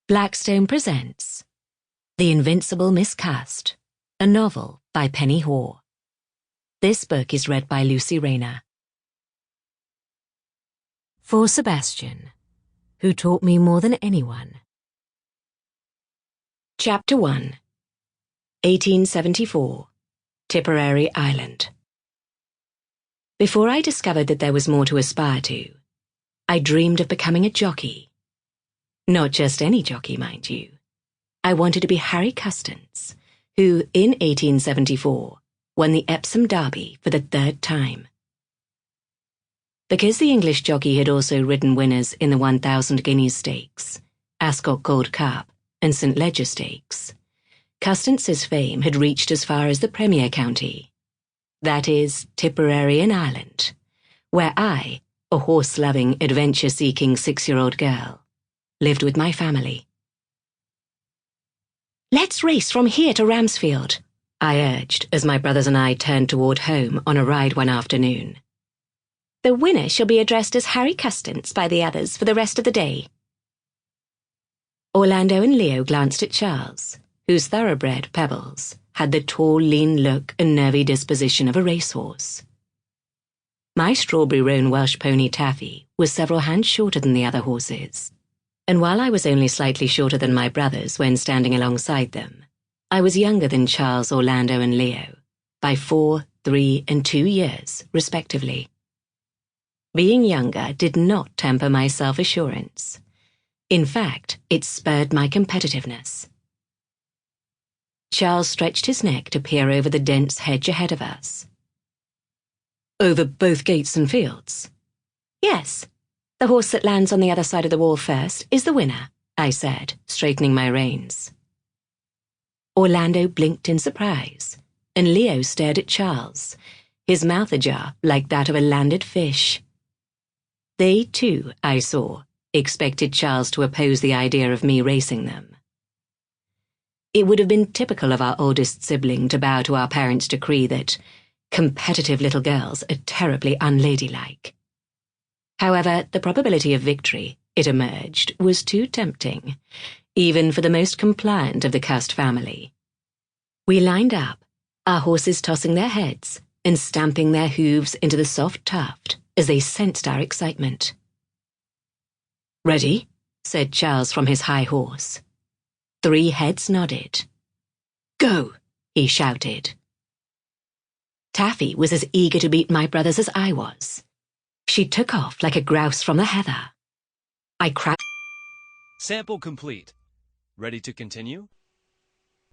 Blackstone presents The Invincible Miss Cust, a novel by Penny Hoare. This book is read by Lucy Rayner. For Sebastian, who taught me more than anyone. Chapter 1, 1874, Tipperary Island. Before I discovered that there was more to aspire to, I dreamed of becoming a jockey. Not just any jockey, mind you. I wanted to be Harry Custance, who, in 1874, won the Epsom Derby for the third time. Because the English jockey had also ridden winners in the 1,000 guineas stakes, Ascot Gold Cup, and St. Leger Stakes, Custance's fame had reached as far as the Premier County, that is, Tipperary in Ireland, where I, a horse-loving, adventure-seeking 6-year-old girl, lived with my family. "Let's race from here to Ramsfield," I urged as my brothers and I turned toward home on a ride one afternoon. "The winner shall be addressed as Harry Custance by the others for the rest of the day." Orlando and Leo glanced at Charles, whose thoroughbred, Pebbles, had the tall, lean look and nervy disposition of a racehorse. My strawberry-roan Welsh pony Taffy was several hands shorter than the other horses, and while I was only slightly shorter than my brothers when standing alongside them, I was younger than Charles, Orlando, and Leo by 4, 3, and 2 years, respectively. Being younger did not temper my self-assurance. In fact, it spurred my competitiveness. Charles stretched his neck to peer over the dense hedge ahead of us. "Over both gates and fields?" "Yes. The horse that lands on the other side of the wall first is the winner," I said, straightening my reins. Orlando blinked in surprise, and Leo stared at Charles, his mouth ajar like that of a landed fish. They, too, I saw, expected Charles to oppose the idea of me racing them. It would have been typical of our oldest sibling to bow to our parents' decree that competitive little girls are terribly unladylike. However, the probability of victory, it emerged, was too tempting, even for the most compliant of the Cust family. We lined up, our horses tossing their heads and stamping their hooves into the soft tuft as they sensed our excitement. "Ready?" said Charles from his high horse. 3 heads nodded. "Go!" he shouted. Taffy was as eager to beat my brothers as I was. She took off like a grouse from the heather. I cracked. Sample complete. Ready to continue?